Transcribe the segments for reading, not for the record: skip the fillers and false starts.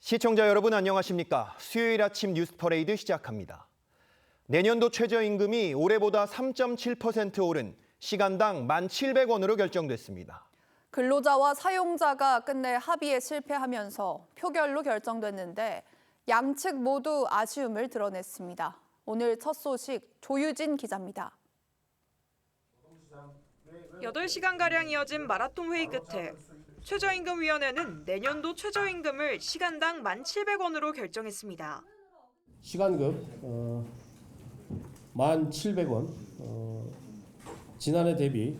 시청자 여러분 안녕하십니까? 수요일 아침 뉴스 퍼레이드 시작합니다. 내년도 최저임금이 올해보다 3.7% 오른 시간당 1,700원으로 결정됐습니다. 근로자와 사용자가 끝내 합의에 실패하면서 표결로 결정됐는데 양측 모두 아쉬움을 드러냈습니다. 오늘 첫 소식 조유진 기자입니다. 8시간가량 이어진 마라톤 회의 끝에 최저임금위원회는 내년도 최저임금을 시간당 1,700원으로 결정했습니다. 시간급 1,700원, 지난해 대비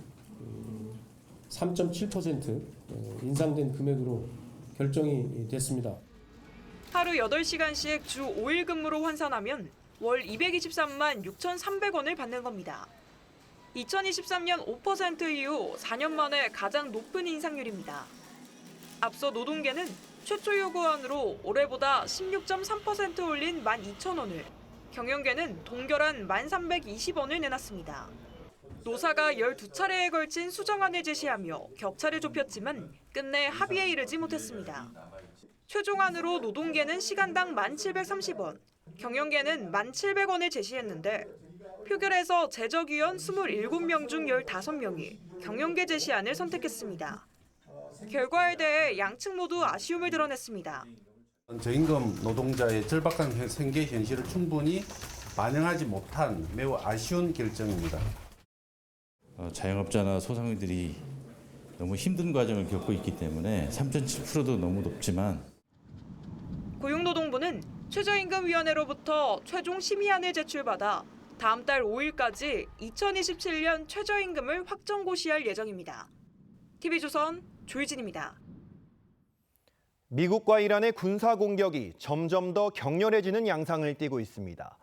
3.7% 인상된 금액으로 결정이 됐습니다. 하루 8시간씩 주 5일 근무로 환산하면 월 223만 6,300원을 받는 겁니다. 2023년 5% 이후 4년 만에 가장 높은 인상률입니다. 앞서 노동계는 최초 요구안으로 올해보다 16.3% 올린 12,000원을, 경영계는 동결한 1,320원을 내놨습니다. 노사가 12차례에 걸친 수정안을 제시하며 격차를 좁혔지만 끝내 합의에 이르지 못했습니다. 최종안으로 노동계는 시간당 1,730원, 경영계는 1,700원을 제시했는데 표결에서 제적위원 27명 중 15명이 경영계 제시안을 선택했습니다. 결과에 대해 양측 모두 아쉬움을 드러냈습니다. 저임금 노동자의 절박한 생계 현실을 충분히 반영하지 못한 매우 아쉬운 결정입니다. 자영업자나 소상공인들이 너무 힘든 과정을 겪고 있기 때문에 3.7%도 너무 높지만 고용노동부는 최저임금위원회로부터 최종 심의안을 제출받아 다음 달 5일까지 2027년 최저임금을 확정 고시할 예정입니다. TV조선 조유진입니다. 미국과 이란의 군사 공격이 점점 더 격렬해지는 양상을 띠고 있습니다.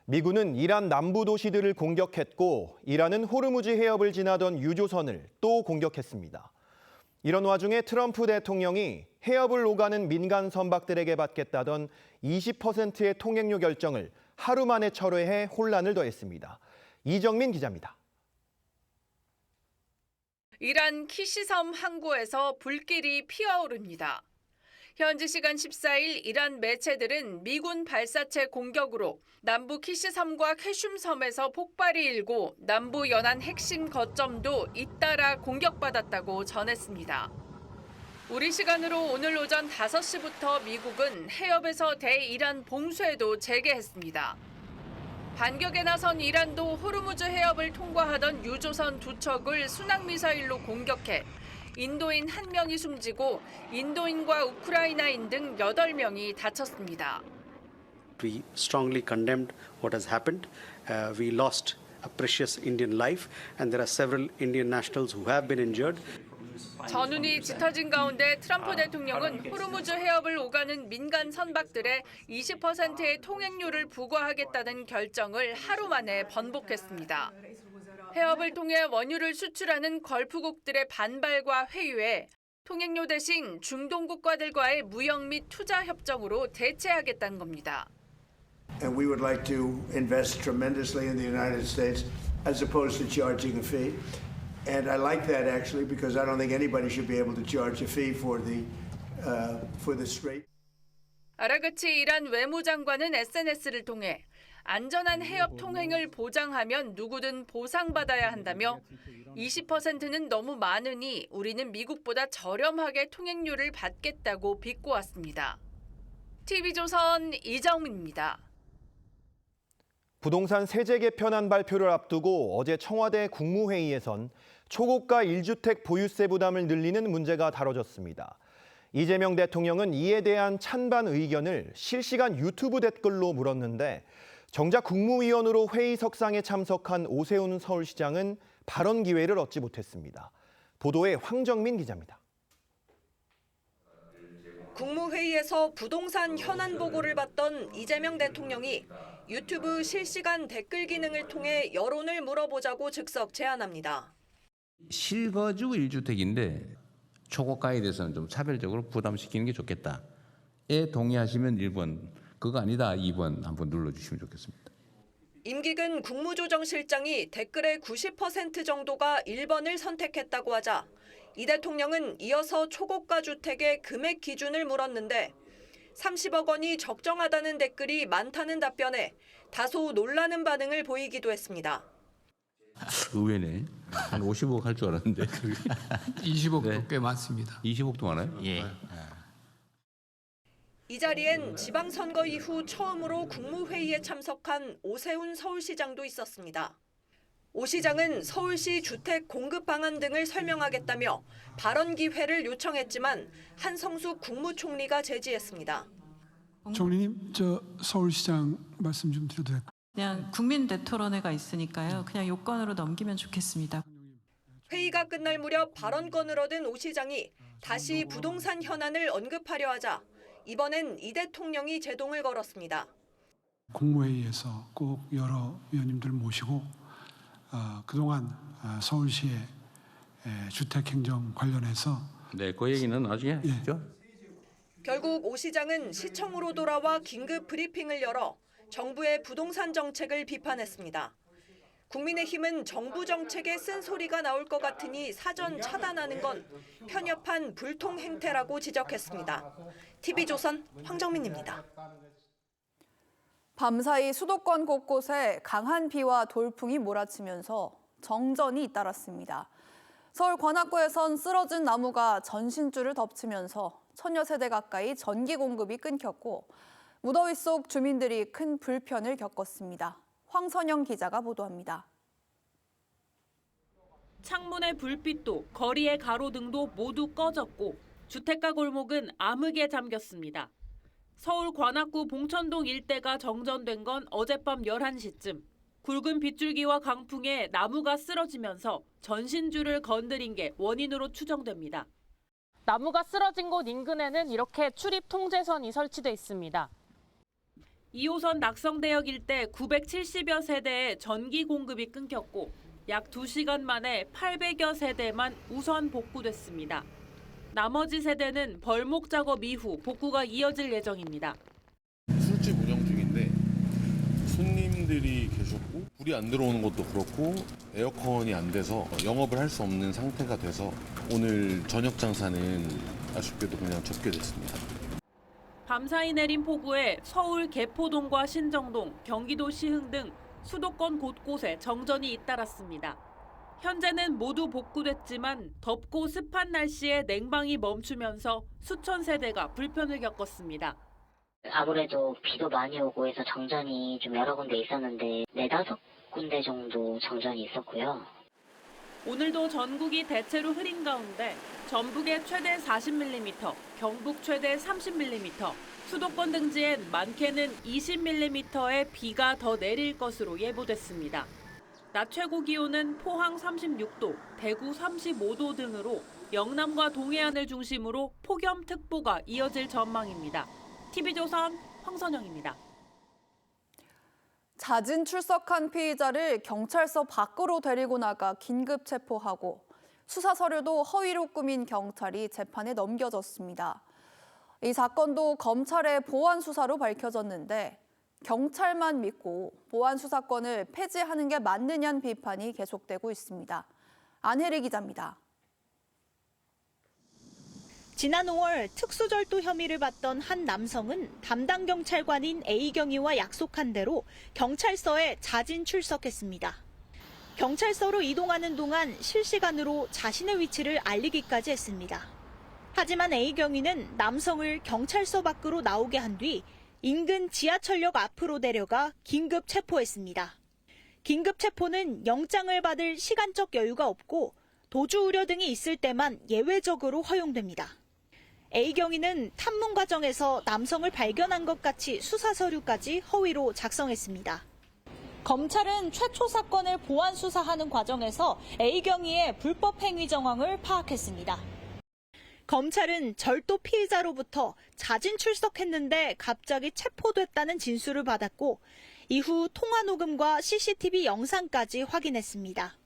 미군은 이란 남부 도시들을 공격했고 이란은 호르무즈 해협을 지나던 유조선을 또 공격했습니다. 이런 와중에 트럼프 대통령이 해협을 오가는 민간 선박들에게 받겠다던 20%의 통행료 결정을 하루 만에 철회해 혼란을 더했습니다. 이정민 기자입니다. 이란 키시섬 항구에서 불길이 피어오릅니다. 현지 시간 14일 이란 매체들은 미군 발사체 공격으로 남부 키시섬과 캐슘섬에서 폭발이 일고 남부 연안 핵심 거점도 잇따라 공격받았다고 전했습니다. 우리 시간으로 오늘 오전 5시부터 미국은 해협에서 대이란 봉쇄도 재개했습니다. 반격에 나선 이란도 호르무즈 해협을 통과하던 유조선 2척을 순항미사일로 공격해 인도인 1명이 숨지고 인도인과 우크라이나인 등 8명이 다쳤습니다. We strongly condemned what has happened. We lost a precious Indian life and there are several Indian nationals who have been injured. 전운이 짙어진 가운데 트럼프 대통령은 호르무즈 해협을 오가는 민간 선박들의 20%의 통행료를 부과하겠다는 결정을 하루 만에 번복했습니다. 해협을 통해 원유를 수출하는 걸프국들의 반발과 회유에 통행료 대신 중동 국가들과의 무역 및 투자 협정으로 대체하겠다는 겁니다. And we would like to invest tremendously in the United States as opposed to charging a fee. And I like that actually because I don't think anybody should be able to charge a fee for the strait. 아라그치 이란 외무장관은 SNS를 통해 안전한 해협 통행을 보장하면 누구든 보상받아야 한다며 20%는 너무 많으니 우리는 미국보다 저렴하게 통행료를 받겠다고 비꼬았습니다. TV조선 이정민입니다. 부동산 세제 개편안 발표를 앞두고 어제 청와대 국무회의에선 초고가 1주택 보유세 부담을 늘리는 문제가 다뤄졌습니다. 이재명 대통령은 이에 대한 찬반 의견을 실시간 유튜브 댓글로 물었는데 정작 국무위원으로 회의석상에 참석한 오세훈 서울시장은 발언 기회를 얻지 못했습니다. 보도에 황정민 기자입니다. 국무회의에서 부동산 현안 보고를 받던 이재명 대통령이 유튜브 실시간 댓글 기능을 통해 여론을 물어보자고 즉석 제안합니다. 실거주 1주택인데 초고가에 대해서는 좀 차별적으로 부담시키는 게 좋겠다에 동의하시면 1번, 그거 아니다 2번 한번 눌러주시면 좋겠습니다. 임기근 국무조정실장이 댓글의 90% 정도가 1번을 선택했다고 하자 이 대통령은 이어서 초고가 주택의 금액 기준을 물었는데 30억 원이 적정하다는 댓글이 많다는 답변에 다소 놀라는 반응을 보이기도 했습니다. 의외네. 한 50억 할 줄 알았는데. 20억도 꽤 많습니다. 20억도 많아요? 예. 이 자리엔 지방선거 이후 처음으로 국무회의에 참석한 오세훈 서울시장도 있었습니다. 오 시장은 서울시 주택 공급 방안 등을 설명하겠다며 발언 기회를 요청했지만 한성수 국무총리가 제지했습니다. 총리님, 저 서울시장 말씀 좀 드려도 될까요? 그냥 국민 대토론회가 있으니까요. 그냥 요건으로 넘기면 좋겠습니다. 회의가 끝날 무렵 발언권을 얻은 오 시장이 다시 부동산 현안을 언급하려 하자 이번엔 이 대통령이 제동을 걸었습니다. 국무회의에서 꼭 여러 위원님들 모시고 그동안 서울시의 주택행정 관련해서 네, 그 얘기는 나중에 하죠. 결국 오 시장은 시청으로 돌아와 긴급 브리핑을 열어 정부의 부동산 정책을 비판했습니다. 국민의힘은 정부 정책에 쓴소리가 나올 것 같으니 사전 차단하는 건 편협한 불통 행태라고 지적했습니다. TV조선 황정민입니다. 밤사이 수도권 곳곳에 강한 비와 돌풍이 몰아치면서 정전이 잇따랐습니다. 서울 관악구에선 쓰러진 나무가 전신줄을 덮치면서 1000여 세대 가까이 전기 공급이 끊겼고 무더위 속 주민들이 큰 불편을 겪었습니다. 황선영 기자가 보도합니다. 창문의 불빛도 거리의 가로등도 모두 꺼졌고 주택가 골목은 암흑에 잠겼습니다. 서울 관악구 봉천동 일대가 정전된 건 어젯밤 11시쯤. 굵은 빗줄기와 강풍에 나무가 쓰러지면서 전신줄을 건드린 게 원인으로 추정됩니다. 나무가 쓰러진 곳 인근에는 이렇게 출입 통제선이 설치돼 있습니다. 2호선 낙성대역 일대 970여 세대에 전기 공급이 끊겼고 약 2시간 만에 800여 세대만 우선 복구됐습니다. 나머지 세대는 벌목 작업 이후 복구가 이어질 예정입니다. 술집 운영 중인데 손님들이 계셨고 불이 안 들어오는 것도 그렇고 에어컨이 안 돼서 영업을 할 수 없는 상태가 돼서 오늘 저녁 장사는 아쉽게도 그냥 접게 됐습니다. 밤사이 내린 폭우에 서울 개포동과 신정동, 경기도 시흥 등 수도권 곳곳에 정전이 잇따랐습니다. 현재는 모두 복구됐지만 덥고 습한 날씨에 냉방이 멈추면서 수천 세대가 불편을 겪었습니다. 아무래도 비도 많이 오고 해서 정전이 좀 여러 군데 있었는데 4-5군데 정도 정전이 있었고요. 오늘도 전국이 대체로 흐린 가운데 전북에 최대 40mm, 경북 최대 30mm, 수도권 등지엔 많게는 20mm의 비가 더 내릴 것으로 예보됐습니다. 낮 최고 기온은 포항 36도, 대구 35도 등으로 영남과 동해안을 중심으로 폭염특보가 이어질 전망입니다. TV조선 황선영입니다. 자진 출석한 피의자를 경찰서 밖으로 데리고 나가 긴급 체포하고 수사 서류도 허위로 꾸민 경찰이 재판에 넘겨졌습니다. 이 사건도 검찰의 보안 수사로 밝혀졌는데 경찰만 믿고 보안 수사권을 폐지하는 게 맞느냐는 비판이 계속되고 있습니다. 안혜리 기자입니다. 지난 5월 특수절도 혐의를 받던 한 남성은 담당 경찰관인 A경위와 약속한 대로 경찰서에 자진 출석했습니다. 경찰서로 이동하는 동안 실시간으로 자신의 위치를 알리기까지 했습니다. 하지만 A경위는 남성을 경찰서 밖으로 나오게 한 뒤 인근 지하철역 앞으로 데려가 긴급 체포했습니다. 긴급 체포는 영장을 받을 시간적 여유가 없고 도주 우려 등이 있을 때만 예외적으로 허용됩니다. A경위는 탐문 과정에서 남성을 발견한 것 같이 수사 서류까지 허위로 작성했습니다. 검찰은 최초 사건을 보안 수사하는 과정에서 A경위의 불법 행위 정황을 파악했습니다. 검찰은 절도 피의자로부터 자진 출석했는데 갑자기 체포됐다는 진술을 받았고 이후 통화 녹음과 CCTV 영상까지 확인했습니다.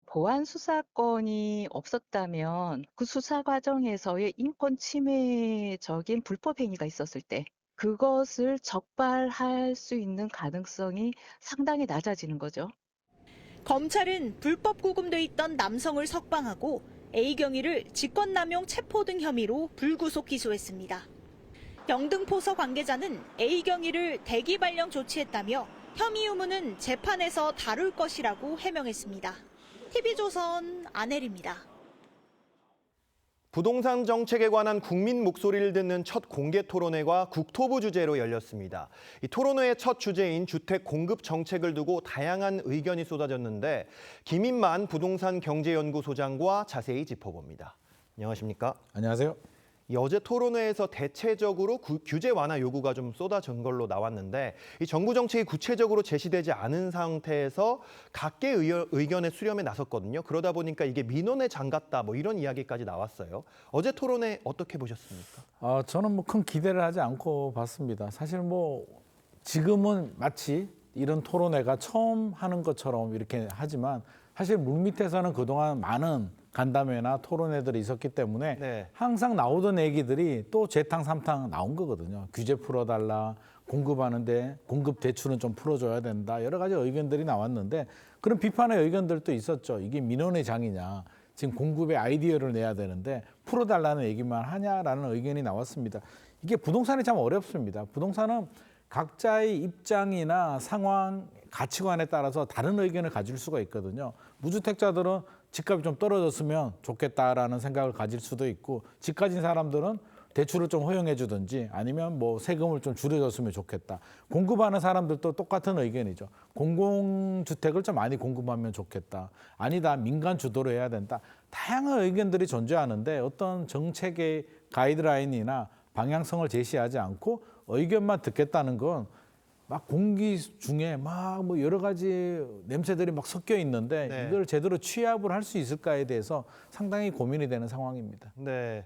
보안 수사권이 없었다면 그 수사 과정에서의 인권 침해적인 불법 행위가 있었을 때 그것을 적발할 수 있는 가능성이 상당히 낮아지는 거죠. 검찰은 불법 구금돼 있던 남성을 석방하고 A경위를 직권남용 체포 등 혐의로 불구속 기소했습니다. 영등포서 관계자는 A 경위를 대기 발령 조치했다며 혐의 유무는 재판에서 다룰 것이라고 해명했습니다. TV조선 안혜리입니다. 부동산 정책에 관한 국민 목소리를 듣는 첫 공개 토론회가 국토부 주재로 열렸습니다. 이 토론회의 첫 주제인 주택 공급 정책을 두고 다양한 의견이 쏟아졌는데 김인만 부동산 경제연구소장과 자세히 짚어봅니다. 안녕하십니까? 안녕하세요. 이 어제 토론회에서 대체적으로 규제 완화 요구가 좀 쏟아진 걸로 나왔는데 이 정부 정책이 구체적으로 제시되지 않은 상태에서 각계의 의견의 수렴에 나섰거든요. 그러다 보니까 이게 민원에 장갔다 뭐 이런 이야기까지 나왔어요. 어제 토론회 어떻게 보셨습니까? 저는 뭐 큰 기대를 하지 않고 봤습니다. 사실 뭐 지금은 마치 이런 토론회가 처음 하는 것처럼 이렇게 하지만 사실 물밑에서는 그동안 많은 간담회나 토론회들이 있었기 때문에 항상 나오던 얘기들이 또 재탕 삼탕 나온 거거든요. 규제 풀어달라, 공급하는데 공급 대출은 좀 풀어줘야 된다. 여러 가지 의견들이 나왔는데 그런 비판의 의견들도 있었죠. 이게 민원의 장이냐. 지금 공급의 아이디어를 내야 되는데 풀어달라는 얘기만 하냐라는 의견이 나왔습니다. 이게 부동산이 참 어렵습니다. 부동산은 각자의 입장이나 상황, 가치관에 따라서 다른 의견을 가질 수가 있거든요. 무주택자들은 집값이 좀 떨어졌으면 좋겠다라는 생각을 가질 수도 있고 집 가진 사람들은 대출을 좀 허용해 주든지 아니면 뭐 세금을 좀 줄여줬으면 좋겠다. 공급하는 사람들도 똑같은 의견이죠. 공공주택을 좀 많이 공급하면 좋겠다. 아니다, 민간 주도로 해야 된다. 다양한 의견들이 존재하는데 어떤 정책의 가이드라인이나 방향성을 제시하지 않고 의견만 듣겠다는 건 막 공기 중에 막 뭐 여러 가지 냄새들이 막 섞여 있는데 이걸 제대로 취합을 할 수 있을까에 대해서 상당히 고민이 되는 상황입니다. 네.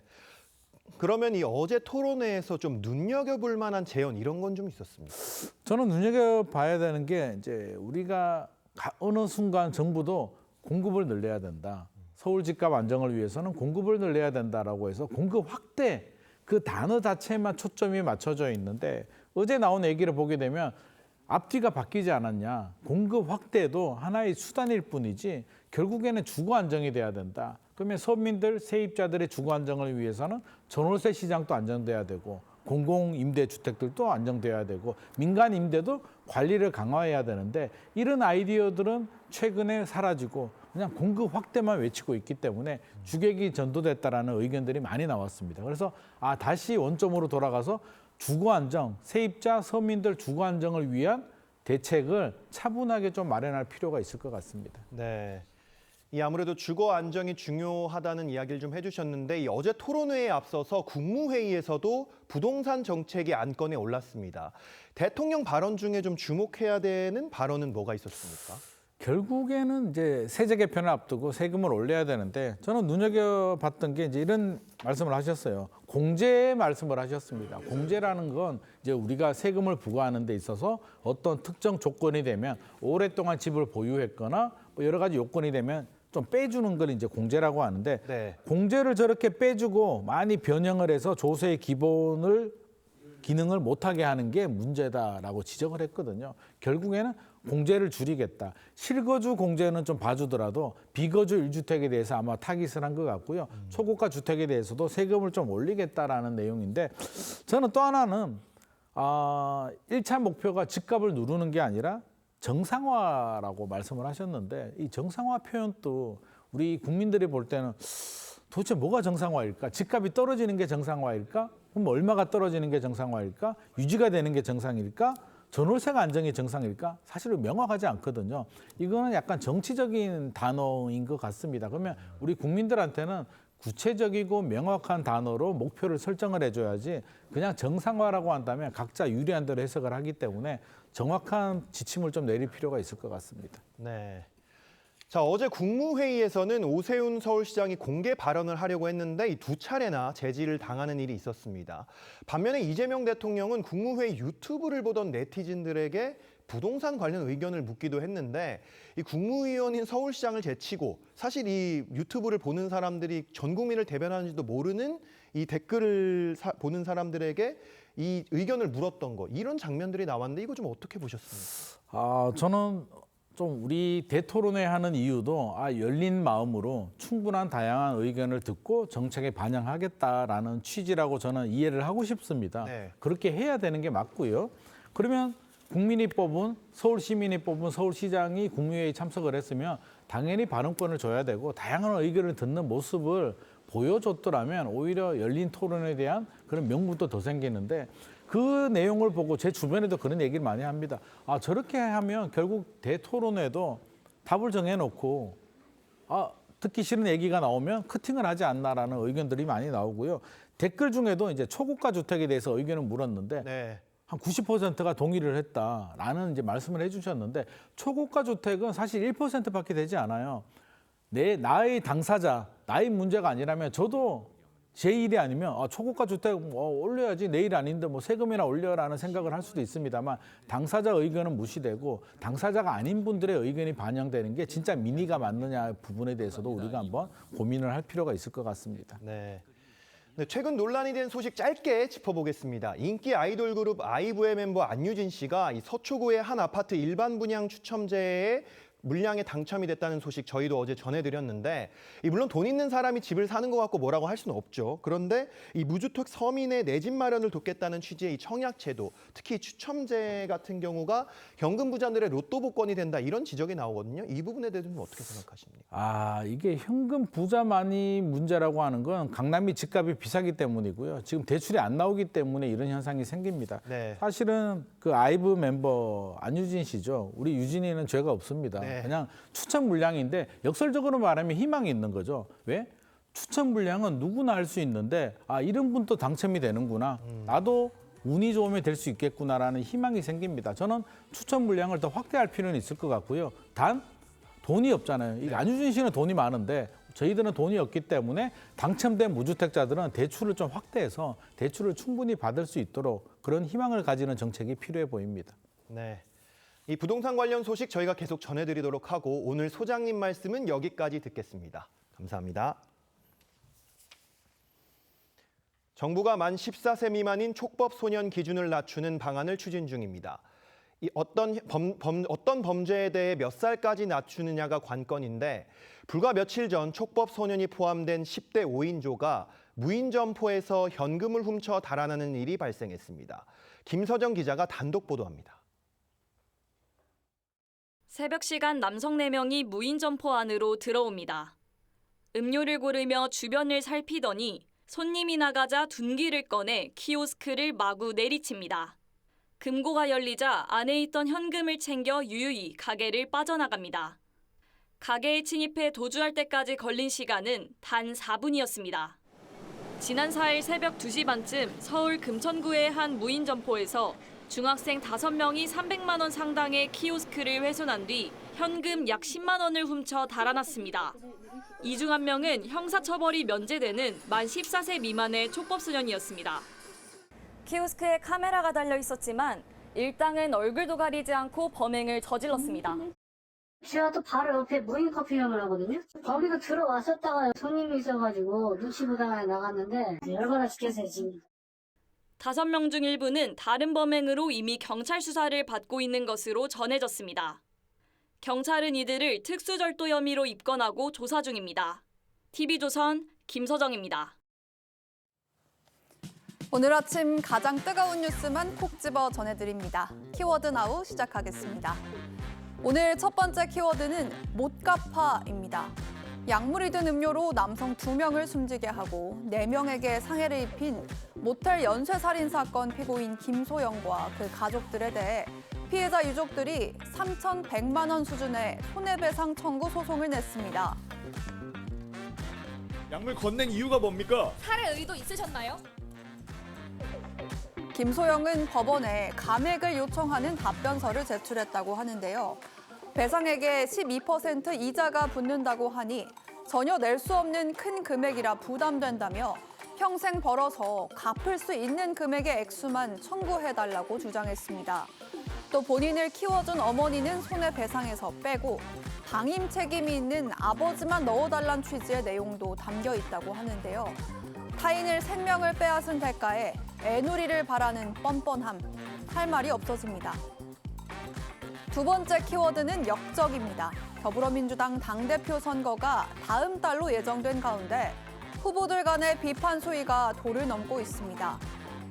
그러면 이 어제 토론회에서 좀 눈여겨볼 만한 제언 이런 건 좀 있었습니까? 저는 눈여겨봐야 되는 게 이제 우리가 어느 순간 정부도 공급을 늘려야 된다. 서울 집값 안정을 위해서는 공급을 늘려야 된다라고 해서 공급 확대 그 단어 자체에만 초점이 맞춰져 있는데 어제 나온 얘기를 보게 되면 앞뒤가 바뀌지 않았냐. 공급 확대도 하나의 수단일 뿐이지 결국에는 주거 안정이 돼야 된다. 그러면 서민들, 세입자들의 주거 안정을 위해서는 전월세 시장도 안정돼야 되고 공공임대주택들도 안정돼야 되고 민간 임대도 관리를 강화해야 되는데 이런 아이디어들은 최근에 사라지고 그냥 공급 확대만 외치고 있기 때문에 주객이 전도됐다라는 의견들이 많이 나왔습니다. 그래서 다시 원점으로 돌아가서 주거 안정, 세입자, 서민들 주거 안정을 위한 대책을 차분하게 좀 마련할 필요가 있을 것 같습니다. 네. 이 아무래도 주거 안정이 중요하다는 이야기를 좀 해주셨는데 이 어제 토론회에 앞서서 국무회의에서도 부동산 정책이 안건에 올랐습니다. 대통령 발언 중에 좀 주목해야 되는 발언은 뭐가 있었습니까? 결국에는 이제 세제 개편을 앞두고 세금을 올려야 되는데 저는 눈여겨봤던 게 이제 이런 말씀을 하셨어요. 공제 말씀을 하셨습니다. 공제라는 건 이제 우리가 세금을 부과하는 데 있어서 어떤 특정 조건이 되면 오랫동안 집을 보유했거나 뭐 여러 가지 요건이 되면 좀 빼주는 걸 이제 공제라고 하는데 공제를 저렇게 빼주고 많이 변형을 해서 조세의 기능을 못하게 하는 게 문제다라고 지적을 했거든요. 결국에는 공제를 줄이겠다. 실거주 공제는 좀 봐주더라도 비거주 1주택에 대해서 아마 타깃을 한 것 같고요. 초고가 주택에 대해서도 세금을 좀 올리겠다라는 내용인데 저는 또 하나는 1차 목표가 집값을 누르는 게 아니라 정상화라고 말씀을 하셨는데 이 정상화 표현도 우리 국민들이 볼 때는 도대체 뭐가 정상화일까? 집값이 떨어지는 게 정상화일까? 그럼 얼마가 떨어지는 게 정상화일까? 유지가 되는 게 정상일까? 전월세가 안정이 정상일까? 사실은 명확하지 않거든요. 이거는 약간 정치적인 단어인 것 같습니다. 그러면 우리 국민들한테는 구체적이고 명확한 단어로 목표를 설정을 해줘야지 그냥 정상화라고 한다면 각자 유리한 대로 해석을 하기 때문에 정확한 지침을 좀 내릴 필요가 있을 것 같습니다. 네. 자, 어제 국무회의에서는 오세훈 서울시장이 공개 발언을 하려고 했는데 이 두 차례나 제지를 당하는 일이 있었습니다. 반면에 이재명 대통령은 국무회의 유튜브를 보던 네티즌들에게 부동산 관련 의견을 묻기도 했는데 이 국무위원인 서울시장을 제치고 사실 이 유튜브를 보는 사람들이 전 국민을 대변하는지도 모르는 이 댓글을 보는 사람들에게 이 의견을 물었던 거 이런 장면들이 나왔는데 이거 좀 어떻게 보셨습니까? 저는 좀 우리 대토론회 하는 이유도 열린 마음으로 충분한 다양한 의견을 듣고 정책에 반영하겠다라는 취지라고 저는 이해를 하고 싶습니다. 네. 그렇게 해야 되는 게 맞고요. 그러면 국민이 뽑은 서울 시민이 뽑은 서울시장이 국무회의에 참석을 했으면 당연히 발언권을 줘야 되고 다양한 의견을 듣는 모습을 보여줬더라면 오히려 열린 토론에 대한 그런 명분도 더 생기는데 그 내용을 보고 제 주변에도 그런 얘기를 많이 합니다. 저렇게 하면 결국 대토론회도 답을 정해놓고 듣기 싫은 얘기가 나오면 커팅을 하지 않나라는 의견들이 많이 나오고요. 댓글 중에도 이제 초고가 주택에 대해서 의견을 물었는데 네. 한 90%가 동의를 했다라는 이제 말씀을 해주셨는데 초고가 주택은 사실 1%밖에 되지 않아요. 나의 당사자, 나의 문제가 아니라면 저도 제 일이 아니면 초고가 주택 올려야지 내 일 아닌데 뭐 세금이나 올려라는 생각을 할 수도 있습니다만 당사자 의견은 무시되고 당사자가 아닌 분들의 의견이 반영되는 게 진짜 민의가 맞느냐 부분에 대해서도 우리가 한번 고민을 할 필요가 있을 것 같습니다. 네. 최근 논란이 된 소식 짧게 짚어보겠습니다. 인기 아이돌 그룹 아이브의 멤버 안유진 씨가 이 서초구의 한 아파트 일반 분양 추첨제에 물량에 당첨이 됐다는 소식 저희도 어제 전해드렸는데 물론 돈 있는 사람이 집을 사는 것 같고 뭐라고 할 수는 없죠. 그런데 이 무주택 서민의 내 집 마련을 돕겠다는 취지의 이 청약제도, 특히 추첨제 같은 경우가 현금 부자들의 로또 복권이 된다 이런 지적이 나오거든요. 이 부분에 대해서는 어떻게 생각하십니까? 이게 현금 부자만이 문제라고 하는 건 강남이 집값이 비싸기 때문이고요. 지금 대출이 안 나오기 때문에 이런 현상이 생깁니다. 네. 사실은 그 아이브 멤버 안유진 씨죠. 우리 유진이는 죄가 없습니다. 네. 그냥 추천 물량인데 역설적으로 말하면 희망이 있는 거죠. 왜? 추천 물량은 누구나 할 수 있는데 이런 분도 당첨이 되는구나. 나도 운이 좋으면 될 수 있겠구나라는 희망이 생깁니다. 저는 추천 물량을 더 확대할 필요는 있을 것 같고요. 단 돈이 없잖아요. 이 안유진 씨는 돈이 많은데 저희들은 돈이 없기 때문에 당첨된 무주택자들은 대출을 좀 확대해서 대출을 충분히 받을 수 있도록 그런 희망을 가지는 정책이 필요해 보입니다. 네. 이 부동산 관련 소식 저희가 계속 전해드리도록 하고 오늘 소장님 말씀은 여기까지 듣겠습니다. 감사합니다. 정부가 만 14세 미만인 촉법 소년 기준을 낮추는 방안을 추진 중입니다. 어떤 범죄에 대해 몇 살까지 낮추느냐가 관건인데 불과 며칠 전 촉법 소년이 포함된 10대 5인조가 무인 점포에서 현금을 훔쳐 달아나는 일이 발생했습니다. 김서정 기자가 단독 보도합니다. 새벽 시간 남성 4명이 무인 점포 안으로 들어옵니다. 음료를 고르며 주변을 살피더니 손님이 나가자 둔기를 꺼내 키오스크를 마구 내리칩니다. 금고가 열리자 안에 있던 현금을 챙겨 유유히 가게를 빠져나갑니다. 가게에 침입해 도주할 때까지 걸린 시간은 단 4분이었습니다. 지난 4일 새벽 2시 반쯤 서울 금천구의 한 무인 점포에서 중학생 5명이 300만 원 상당의 키오스크를 훼손한 뒤 현금 약 10만 원을 훔쳐 달아났습니다. 이 중 한 명은 형사처벌이 면제되는 만 14세 미만의 촉법소년이었습니다. 키오스크에 카메라가 달려 있었지만 일당은 얼굴도 가리지 않고 범행을 저질렀습니다. 제가 또 바로 옆에 무인 커피숍을 하거든요. 거기도 들어왔었다가 손님이 있어가지고 눈치 보다가 나갔는데 열받아 죽겠어요 지금. 5명 중 일부는 다른 범행으로 이미 경찰 수사를 받고 있는 것으로 전해졌습니다. 경찰은 이들을 특수절도 혐의로 입건하고 조사 중입니다. TV조선 김서정입니다. 오늘 아침 가장 뜨거운 뉴스만 콕 집어 전해드립니다. 키워드 나우 시작하겠습니다. 오늘 첫 번째 키워드는 못갚아입니다. 약물이 든 음료로 남성 2명을 숨지게 하고 4명에게 상해를 입힌 모텔 연쇄살인 사건 피고인 김소영과 그 가족들에 대해 피해자 유족들이 3,100만 원 수준의 손해배상 청구 소송을 냈습니다. 약물 건넨 이유가 뭡니까? 살해 의도 있으셨나요? 김소영은 법원에 감액을 요청하는 답변서를 제출했다고 하는데요. 배상액의 12% 이자가 붙는다고 하니 전혀 낼 수 없는 큰 금액이라 부담된다며 평생 벌어서 갚을 수 있는 금액의 액수만 청구해달라고 주장했습니다. 또 본인을 키워준 어머니는 손해배상에서 빼고 방임 책임이 있는 아버지만 넣어달란 취지의 내용도 담겨 있다고 하는데요. 타인을 생명을 빼앗은 대가에 애누리를 바라는 뻔뻔함, 할 말이 없어집니다. 두 번째 키워드는 역적입니다. 더불어민주당 당대표 선거가 다음 달로 예정된 가운데 후보들 간의 비판 수위가 도를 넘고 있습니다.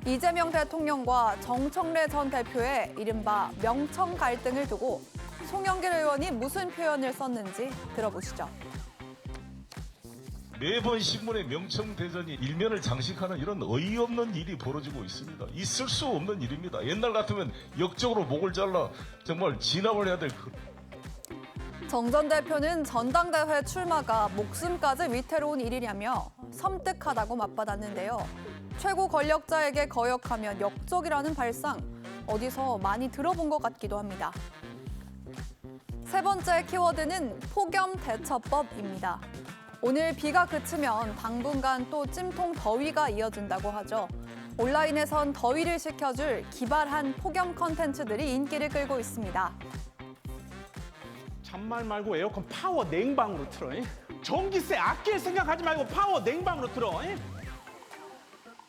이재명 대통령과 정청래 전 대표의 이른바 명청 갈등을 두고 송영길 의원이 무슨 표현을 썼는지 들어보시죠. 매번 신문에 명청대전이 일면을 장식하는 이런 어이없는 일이 벌어지고 있습니다. 있을 수 없는 일입니다. 옛날 같으면 역적으로 목을 잘라 정말 진압을 해야 될 정 전 대표는 전당대회 출마가 목숨까지 위태로운 일이냐며 섬뜩하다고 맞받았는데요. 최고 권력자에게 거역하면 역적이라는 발상, 어디서 많이 들어본 것 같기도 합니다. 세 번째 키워드는 폭염 대처법입니다. 오늘 비가 그치면 당분간 또 찜통 더위가 이어진다고 하죠. 온라인에선 더위를 식혀줄 기발한 폭염 컨텐츠들이 인기를 끌고 있습니다. 잔말 말고 에어컨 파워 냉방으로 틀어. 전기세 아낄 생각하지 말고 파워 냉방으로 틀어.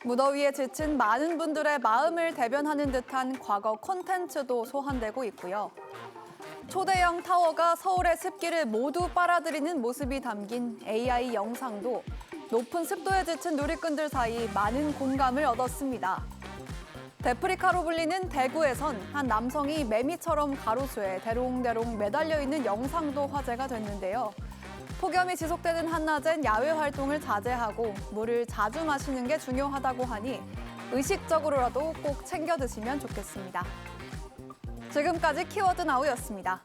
무더위에 지친 많은 분들의 마음을 대변하는 듯한 과거 콘텐츠도 소환되고 있고요. 초대형 타워가 서울의 습기를 모두 빨아들이는 모습이 담긴 AI 영상도 높은 습도에 지친 누리꾼들 사이 많은 공감을 얻었습니다. 데프리카로 불리는 대구에선 한 남성이 매미처럼 가로수에 대롱대롱 매달려 있는 영상도 화제가 됐는데요. 폭염이 지속되는 한낮엔 야외 활동을 자제하고 물을 자주 마시는 게 중요하다고 하니 의식적으로라도 꼭 챙겨 드시면 좋겠습니다. 지금까지 키워드 나우였습니다.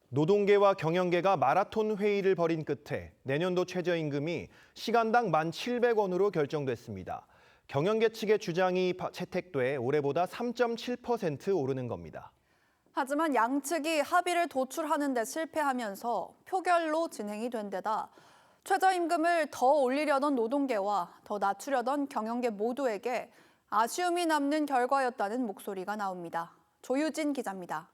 노동계와 경영계가 마라톤 회의를 벌인 끝에 내년도 최저임금이 시간당 1,700원으로 결정됐습니다. 경영계 측의 주장이 채택돼 올해보다 3.7% 오르는 겁니다. 하지만 양측이 합의를 도출하는 데 실패하면서 표결로 진행이 된 데다 최저임금을 더 올리려던 노동계와 더 낮추려던 경영계 모두에게 아쉬움이 남는 결과였다는 목소리가 나옵니다. 조유진 기자입니다.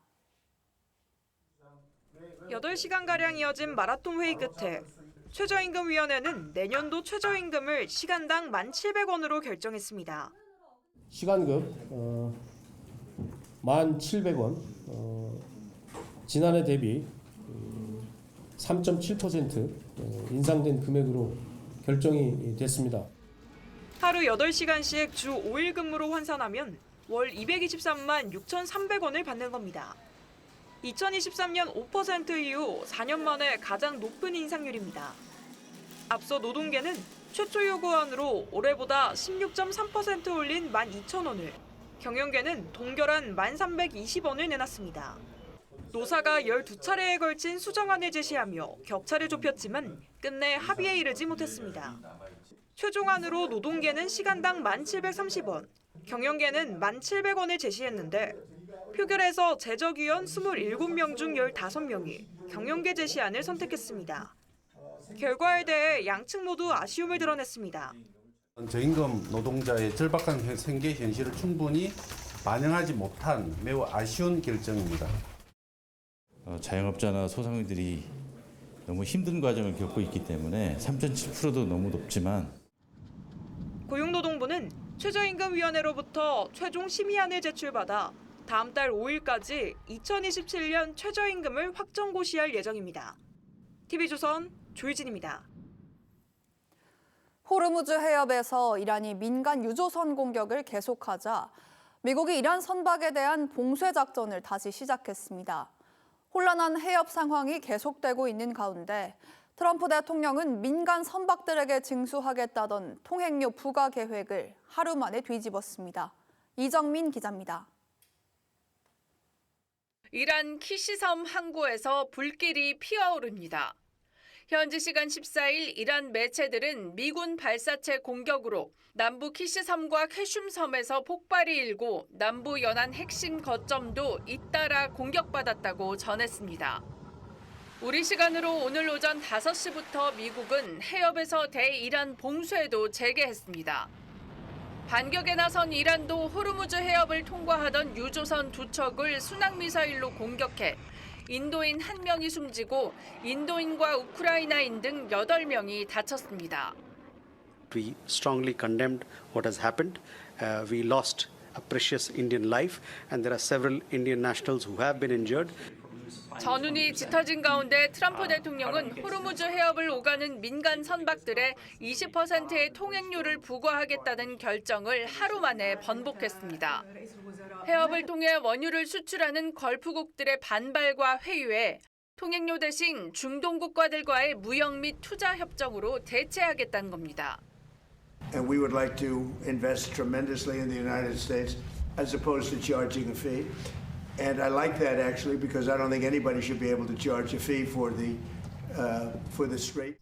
8시간가량 이어진 마라톤 회의 끝에 최저임금위원회는 내년도 최저임금을 시간당 1,700원으로 결정했습니다. 시간급 1,700원, 지난해 대비 3.7% 인상된 금액으로 결정이 됐습니다. 하루 8시간씩 주 5일 근무로 환산하면 월 223만 6,300원을 받는 겁니다. 2023년 5% 이후 4년 만에 가장 높은 인상률입니다. 앞서 노동계는 최초 요구안으로 올해보다 16.3% 올린 12,000원을, 경영계는 동결한 1,320원을 내놨습니다. 노사가 12차례에 걸친 수정안을 제시하며 격차를 좁혔지만 끝내 합의에 이르지 못했습니다. 최종안으로 노동계는 시간당 1,730원, 경영계는 1,700원을 제시했는데 표결에서 제적위원 27명 중 15명이 경영계 제시안을 선택했습니다. 결과에 대해 양측 모두 아쉬움을 드러냈습니다. 저임금 노동자의 절박한 생계 현실을 충분히 반영하지 못한 매우 아쉬운 결정입니다. 자영업자나 소상공인들이 너무 힘든 과정을 겪고 있기 때문에 3.7%도 너무 높지만 고용노동부는 최저임금위원회로부터 최종 심의안을 제출받아 다음 달 5일까지 2027년 최저임금을 확정 고시할 예정입니다. TV조선 조유진입니다. 호르무즈 해협에서 이란이 민간 유조선 공격을 계속하자 미국이 이란 선박에 대한 봉쇄 작전을 다시 시작했습니다. 혼란한 해협 상황이 계속되고 있는 가운데 트럼프 대통령은 민간 선박들에게 징수하겠다던 통행료 부과 계획을 하루 만에 뒤집었습니다. 이정민 기자입니다. 이란 키시섬 항구에서 불길이 피어오릅니다. 현지 시간 14일 이란 매체들은 미군 발사체 공격으로 남부 키시섬과 쾌슘섬에서 폭발이 일고 남부 연안 핵심 거점도 잇따라 공격받았다고 전했습니다. 우리 시간으로 오늘 오전 5시부터 미국은 해협에서 대이란 봉쇄도 재개했습니다. 반격에 나선 이란도 호르무즈 해협을 통과하던 유조선 2척을 순항미사일로 공격해 인도인 1명이 숨지고 인도인과 우크라이나인 등 8명이 다쳤습니다. We strongly condemned what has happened. We lost a precious Indian life and there are several Indian nationals who have been injured. 전운이 짙어진 가운데 트럼프 대통령은 호르무즈 해협을 오가는 민간 선박들의 20%의 통행료를 부과하겠다는 결정을 하루 만에 번복했습니다. 해협을 통해 원유를 수출하는 걸프국들의 반발과 회유에 통행료 대신 중동 국가들과의 무역 및 투자 협정으로 대체하겠다는 겁니다. And we would like to invest tremendously in the United States as opposed to charging a fee. And I like that actually because I don't think anybody should be able to charge a fee for the strait.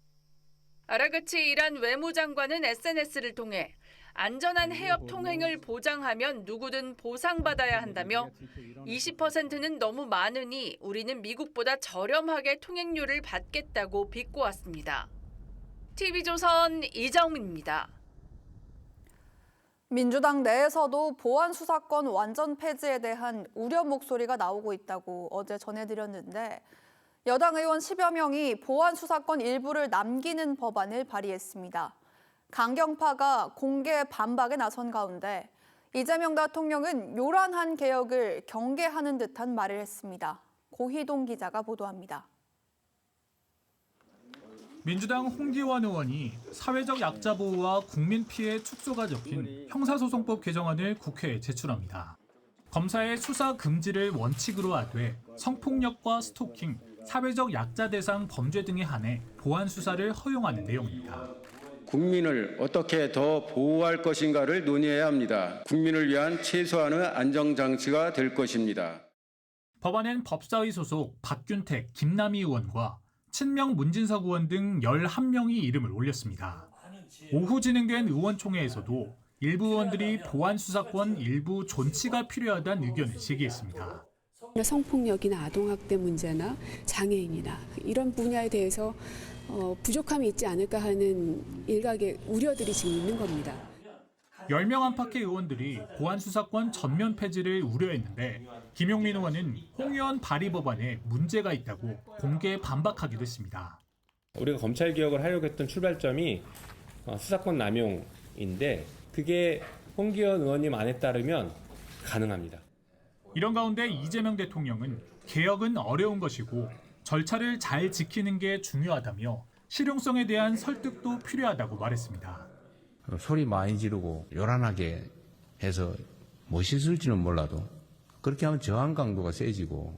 아라그치 이란 외무장관은 SNS를 통해 안전한 해협 통행을 보장하면 누구든 보상받아야 한다며 20%는 너무 많으니 우리는 미국보다 저렴하게 통행료를 받겠다고 비꼬았습니다. TV조선 이정민입니다. 민주당 내에서도 보안 수사권 완전 폐지에 대한 우려 목소리가 나오고 있다고 어제 전해드렸는데 여당 의원 10여 명이 보안 수사권 일부를 남기는 법안을 발의했습니다. 강경파가 공개 반박에 나선 가운데 이재명 대통령은 요란한 개혁을 경계하는 듯한 말을 했습니다. 고희동 기자가 보도합니다. 민주당 홍기원 의원이 사회적 약자 보호와 국민 피해 축소가 적힌 형사소송법 개정안을 국회에 제출합니다. 검사의 수사 금지를 원칙으로 하되 성폭력과 스토킹, 사회적 약자 대상 범죄 등에 한해 보안 수사를 허용하는 내용입니다. 국민을 어떻게 더 보호할 것인가를 논의해야 합니다. 국민을 위한 최소한의 안정장치가 될 것입니다. 법안엔 법사위 소속 박균택, 김남희 의원과 친명 문진석 의원 등 11명이 이름을 올렸습니다. 오후 진행된 의원총회에서도 일부 의원들이 보안 수사권 일부 존치가 필요하다는 의견을 제기했습니다. 성폭력이나 아동학대 문제나 장애인이나 이런 분야에 대해서 부족함이 있지 않을까 하는 일각의 우려들이 지금 있는 겁니다. 10명 안팎의 의원들이 보안 수사권 전면 폐지를 우려했는데 김용민 의원은 홍 의원 발의 법안에 문제가 있다고 공개 반박하기도 했습니다. 우리가 검찰 개혁을 하려고 했던 출발점이 수사권 남용인데 그게 홍기현 의원님 안에 따르면 가능합니다. 이런 가운데 이재명 대통령은 개혁은 어려운 것이고 절차를 잘 지키는 게 중요하다며 실용성에 대한 설득도 필요하다고 말했습니다. 소리 많이 지르고 요란하게 해서 멋있을지는 몰라도 그렇게 하면 저항 강도가 세지고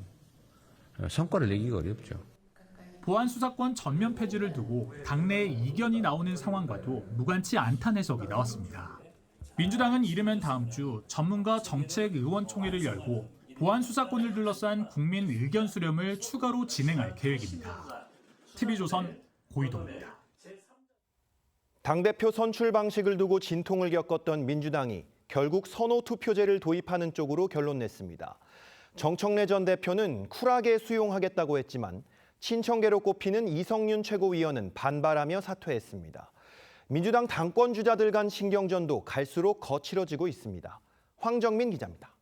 성과를 내기가 어렵죠. 보안 수사권 전면 폐지를 두고 당내에 이견이 나오는 상황과도 무관치 않다는 해석이 나왔습니다. 민주당은 이르면 다음 주 전문가 정책 의원총회를 열고 보안 수사권을 둘러싼 국민 의견 수렴을 추가로 진행할 계획입니다. TV조선 고희동입니다. 당대표 선출 방식을 두고 진통을 겪었던 민주당이 결국 선호 투표제를 도입하는 쪽으로 결론 냈습니다. 정청래 전 대표는 쿨하게 수용하겠다고 했지만 친청계로 꼽히는 이성윤 최고위원은 반발하며 사퇴했습니다. 민주당 당권 주자들 간 신경전도 갈수록 거칠어지고 있습니다. 황정민 기자입니다.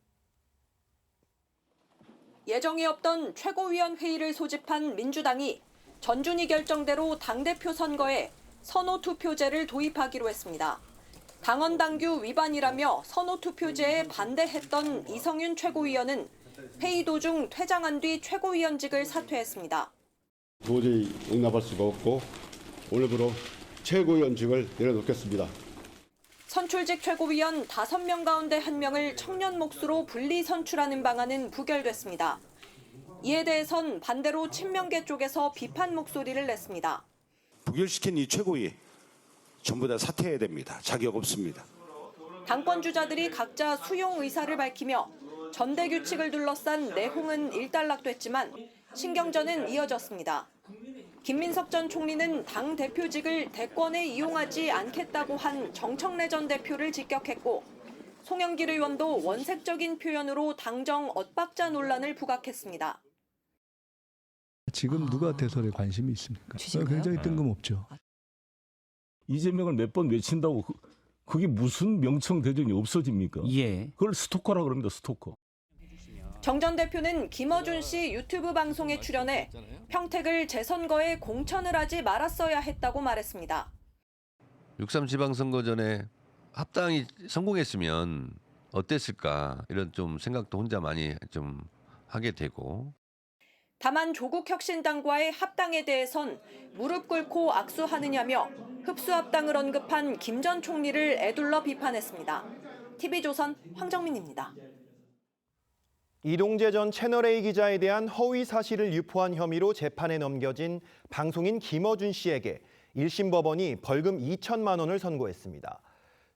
예정이 없던 최고위원 회의를 소집한 민주당이 전준희 결정대로 당대표 선거에 선호 투표제를 도입하기로 했습니다. 당원 당규 위반이라며 선호 투표제에 반대했던 이성윤 최고위원은 회의 도중 퇴장한 뒤 최고위원직을 사퇴했습니다. 도저히 용납할 수가 없고 오늘부로 최고위원직을 내려놓겠습니다. 선출직 최고위원 5명 가운데 1명을 청년 몫으로 분리 선출하는 방안은 부결됐습니다. 이에 대해선 반대로 친명계 쪽에서 비판 목소리를 냈습니다. 부결시킨 이 최고위 전부 다 사퇴해야 됩니다. 자격 없습니다. 당권 주자들이 각자 수용 의사를 밝히며 전대 규칙을 둘러싼 내홍은 일단락됐지만 신경전은 이어졌습니다. 김민석 전 총리는 당 대표직을 대권에 이용하지 않겠다고 한 정청래 전 대표를 직격했고 송영길 의원도 원색적인 표현으로 당정 엇박자 논란을 부각했습니다. 지금 누가 대선에 관심이 있습니까? 굉장히 뜬금없죠. 이재명을 몇 번 외친다고 그게 무슨 명청 대전이 없어집니까? 예. 그걸 스토커라 그럽니다. 스토커. 정 전 대표는 김어준 씨 유튜브 방송에 출연해 평택을 재선거에 공천을 하지 말았어야 했다고 말했습니다. 6.3 지방선거 전에 합당이 성공했으면 어땠을까 이런 좀 생각도 혼자 많이 좀 하게 되고. 다만 조국혁신당과의 합당에 대해선 무릎 꿇고 악수하느냐며 흡수합당을 언급한 김 전 총리를 에둘러 비판했습니다. TV조선 황정민입니다. 이동재 전 채널A 기자에 대한 허위 사실을 유포한 혐의로 재판에 넘겨진 방송인 김어준 씨에게 1심 법원이 벌금 2천만 원을 선고했습니다.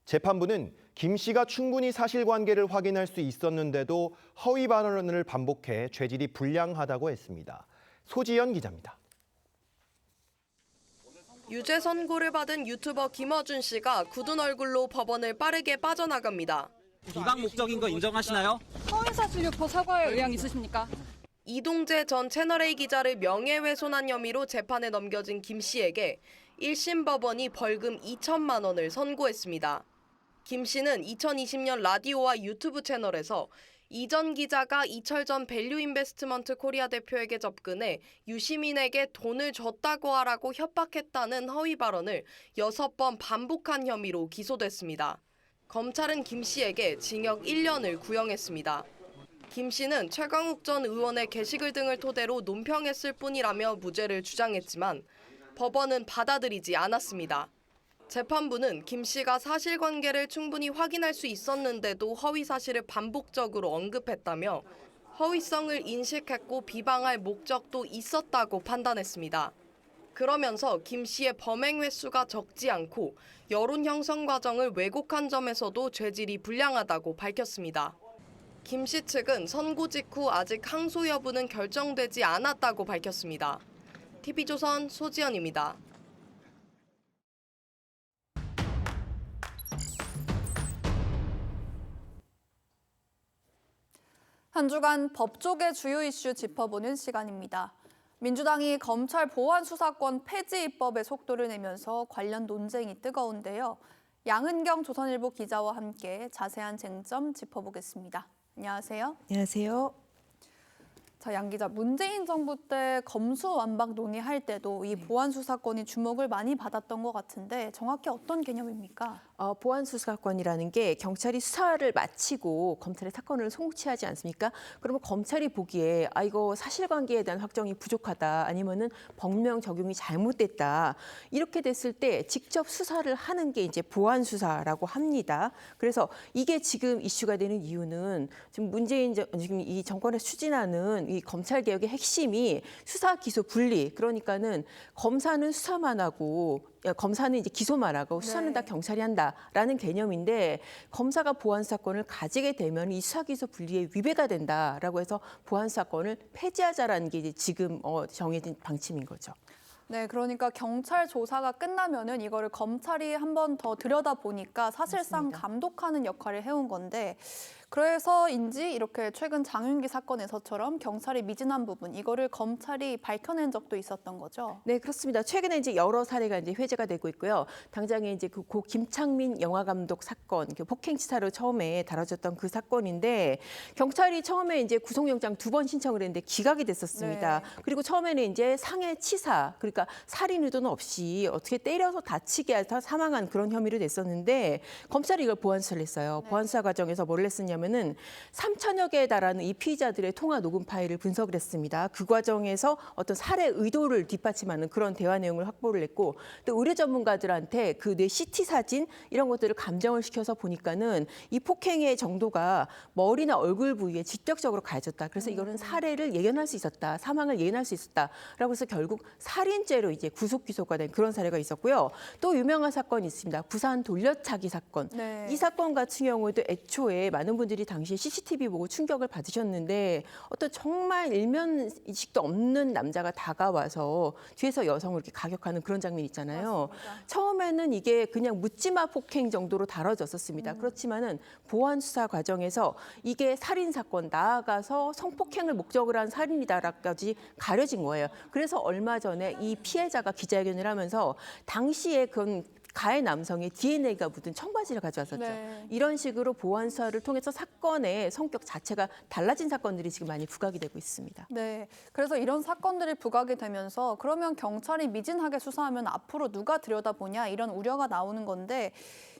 재판부는 김 씨가 충분히 사실관계를 확인할 수 있었는데도 허위 발언을 반복해 죄질이 불량하다고 했습니다. 소지연 기자입니다. 유죄 선고를 받은 유튜버 김어준 씨가 굳은 얼굴로 법원을 빠르게 빠져나갑니다. 비방 목적인 거 인정하시나요? 허위사실 유포 사과의 의향 있으십니까? 이동재 전 채널A 기자를 명예훼손한 혐의로 재판에 넘겨진 김 씨에게 1심 법원이 벌금 2천만 원을 선고했습니다. 김 씨는 2020년 라디오와 유튜브 채널에서 이 전 기자가 이철 전 밸류인베스트먼트 코리아 대표에게 접근해 유시민에게 돈을 줬다고 하라고 협박했다는 허위 발언을 6번 반복한 혐의로 기소됐습니다. 검찰은 김 씨에게 징역 1년을 구형했습니다. 김 씨는 최강욱 전 의원의 게시글 등을 토대로 논평했을 뿐이라며 무죄를 주장했지만 법원은 받아들이지 않았습니다. 재판부는 김 씨가 사실관계를 충분히 확인할 수 있었는데도 허위 사실을 반복적으로 언급했다며 허위성을 인식했고 비방할 목적도 있었다고 판단했습니다. 그러면서 김 씨의 범행 횟수가 적지 않고 여론 형성 과정을 왜곡한 점에서도 죄질이 불량하다고 밝혔습니다. 김 씨 측은 선고 직후 아직 항소 여부는 결정되지 않았다고 밝혔습니다. TV조선 소지연입니다. 한 주간 법조계 주요 이슈 짚어보는 시간입니다. 민주당이 검찰 보안 수사권 폐지 입법에 속도를 내면서 관련 논쟁이 뜨거운데요. 양은경 조선일보 기자와 함께 자세한 쟁점 짚어보겠습니다. 안녕하세요. 안녕하세요. 자, 양 기자, 문재인 정부 때 검수완박 논의할 때도 이 보안 수사권이 주목을 많이 받았던 것 같은데 정확히 어떤 개념입니까? 보안 수사권이라는 게 경찰이 수사를 마치고 검찰의 사건을 송치하지 않습니까? 그러면 검찰이 보기에 이거 사실관계에 대한 확정이 부족하다, 아니면은 법령 적용이 잘못됐다, 이렇게 됐을 때 직접 수사를 하는 게 이제 보안 수사라고 합니다. 그래서 이게 지금 이슈가 되는 이유는 지금 문재인 지금 이 정권에서 추진하는 이 검찰 개혁의 핵심이 수사 기소 분리, 그러니까는 검사는 수사만 하고 검사는 이제 기소만 하고 수사는 다 경찰이 한다라는 개념인데, 검사가 보안 수사권을 가지게 되면 이 수사 기소 분리에 위배가 된다라고 해서 보안 수사권을 폐지하자라는 게 이제 지금 정해진 방침인 거죠. 네, 그러니까 경찰 조사가 끝나면은 이거를 검찰이 한 번 더 들여다보니까 사실상 맞습니다. 감독하는 역할을 해온 건데, 그래서인지 이렇게 최근 장윤기 사건에서처럼 경찰이 미진한 부분, 이거를 검찰이 밝혀낸 적도 있었던 거죠. 네, 그렇습니다. 최근에 이제 여러 사례가 이제 회자가 되고 있고요. 당장에 이제 고 김창민 영화 감독 사건, 폭행치사로 처음에 다뤄졌던 그 사건인데, 경찰이 처음에 이제 구속영장 2번 신청을 했는데 기각이 됐었습니다. 네. 그리고 처음에는 이제 상해치사, 그러니까 살인 의도는 없이 어떻게 때려서 다치게 해서 사망한 그런 혐의로 냈었는데, 검찰이 이걸 보안 수사를 했어요. 보안 수사 과정에서 뭘 했었냐면은 3천여 개에 달하는 이 피의자들의 통화 녹음 파일을 분석을 했습니다. 그 과정에서 어떤 살해 의도를 뒷받침하는 그런 대화 내용을 확보를 했고, 또 의료 전문가들한테 그 뇌 CT 사진 이런 것들을 감정을 시켜서 보니까는 이 폭행의 정도가 머리나 얼굴 부위에 직접적으로 가해졌다. 그래서 이거는 살해를 예견할 수 있었다, 사망을 예견할 수 있었다라고 해서 결국 살인죄로 이제 구속 기소가 된 그런 사례가 있었고요. 또 유명한 사건이 있습니다. 부산 돌려차기 사건. 네. 이 사건 같은 경우에도 애초에 많은 분들이 당시에 CCTV 보고 충격을 받으셨는데, 어떤 정말 일면식도 없는 남자가 다가와서 뒤에서 여성을 이렇게 가격하는 그런 장면 있잖아요. 맞습니다. 처음에는 이게 그냥 묻지마 폭행 정도로 다뤄졌었습니다. 그렇지만은 보안 수사 과정에서 이게 살인 사건, 나아가서 성폭행을 목적으로 한 살인이다라까지 가려진 거예요. 그래서 얼마 전에 이 피해자가 기자회견을 하면서 당시에 그건 가해 남성의 DNA가 묻은 청바지를 가져왔었죠. 네. 이런 식으로 보안 수사를 통해서 사건의 성격 자체가 달라진 사건들이 지금 많이 부각이 되고 있습니다. 네, 그래서 이런 사건들이 부각이 되면서 그러면 경찰이 미진하게 수사하면 앞으로 누가 들여다보냐 이런 우려가 나오는 건데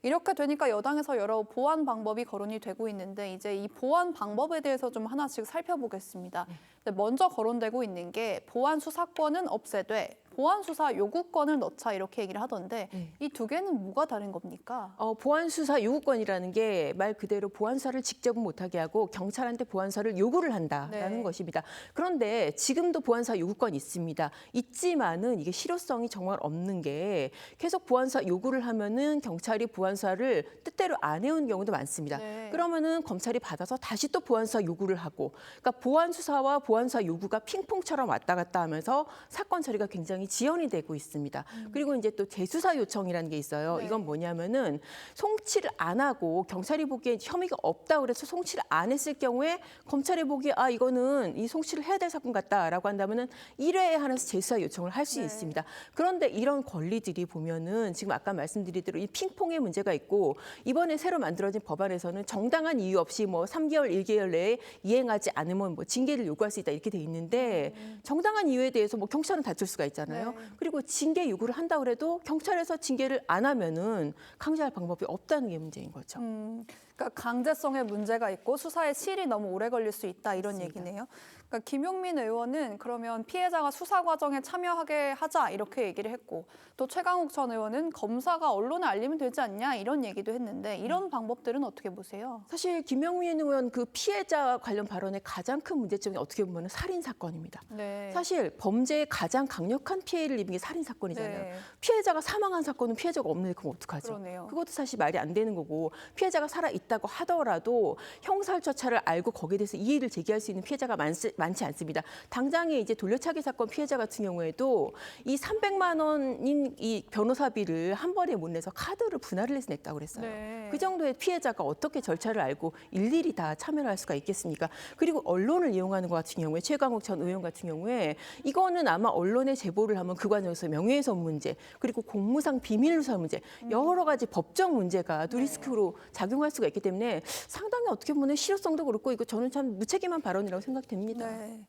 이렇게 되니까 여당에서 여러 보완 방법이 거론이 되고 있는데 이제 이 보완 방법에 대해서 좀 하나씩 살펴보겠습니다. 근데 먼저 거론되고 있는 게 보완 수사권은 없애되 보완 수사 요구권을 넣자 이렇게 얘기를 하던데 이 두 개는 뭐가 다른 겁니까? 보안 수사 요구권이라는 게 말 그대로 보안 수사를 직접은 못하게 하고 경찰한테 보안 수사를 요구를 한다라는 네. 것입니다. 그런데 지금도 보안 수사 요구권이 있습니다. 있지만은 이게 실효성이 정말 없는 게 계속 보안 수사 요구를 하면은 경찰이 보안 수사를 뜻대로 안 해온 경우도 많습니다. 네. 그러면은 검찰이 받아서 다시 또 보안 수사 요구를 하고, 그러니까 보안 수사와 보안 수사 요구가 핑퐁처럼 왔다 갔다 하면서 사건 처리가 굉장히 지연이 되고 있습니다. 그리고 이제 또 재수사 요청이라는 게 있어요. 네. 이건 뭐냐면은 송치를 안 하고 경찰이 보기에 혐의가 없다 그래서 송치를 안 했을 경우에 검찰이 보기에 이거는 이 송치를 해야 될 사건 같다라고 한다면은 1회에 한해서 재수사 요청을 할 수 네. 있습니다. 그런데 이런 권리들이 보면은 지금 아까 말씀드린 대로 이 핑퐁의 문제가 있고 이번에 새로 만들어진 법안에서는 정당한 이유 없이 뭐 3개월, 1개월 내에 이행하지 않으면 뭐 징계를 요구할 수 있다 이렇게 돼 있는데 정당한 이유에 대해서 뭐 경찰은 다툴 수가 있잖아요. 네. 그리고 징계 요구를 한다고 해도 경찰에서 징계를 안 하면은 강제할 방법이 없다는 게 문제인 거죠. 그러니까 강제성에 문제가 있고 수사에 실이 너무 오래 걸릴 수 있다 이런 맞습니다. 얘기네요. 그러니까 김용민 의원은 그러면 피해자가 수사 과정에 참여하게 하자 이렇게 얘기를 했고 또 최강욱 전 의원은 검사가 언론에 알리면 되지 않냐 이런 얘기도 했는데 이런 방법들은 어떻게 보세요? 사실 김용민 의원 그 피해자 관련 발언의 가장 큰 문제점이 어떻게 보면 살인 사건입니다. 네. 사실 범죄의 가장 강력한 피해를 입은 게 살인 사건이잖아요. 네. 피해자가 사망한 사건은 피해자가 없는데 그럼 어떡하죠? 그러네요. 그것도 사실 말이 안 되는 거고 피해자가 살아 있다고 하더라도 형사절차를 알고 거기에 대해서 이의를 제기할 수 있는 피해자가 많지 않습니다. 당장에 이제 돌려차기 사건 피해자 같은 경우에도 이 300만 원인 이 변호사비를 한 번에 못 내서 카드를 분할을 해서 냈다고 그랬어요. 네. 그 정도의 피해자가 어떻게 절차를 알고 일일이 다 참여를 할 수가 있겠습니까? 그리고 언론을 이용하는 것 같은 경우에 최강욱 전 의원 같은 경우에 이거는 아마 언론에 제보를 하면 그 과정에서 명예훼손 문제 그리고 공무상 비밀 누설 문제 여러 가지 법적 문제가 또 리스크로 작용할 수가 있기 때문에 상당히 어떻게 보면 실효성도 그렇고 이거 저는 참 무책임한 발언이라고 생각됩니다. 네.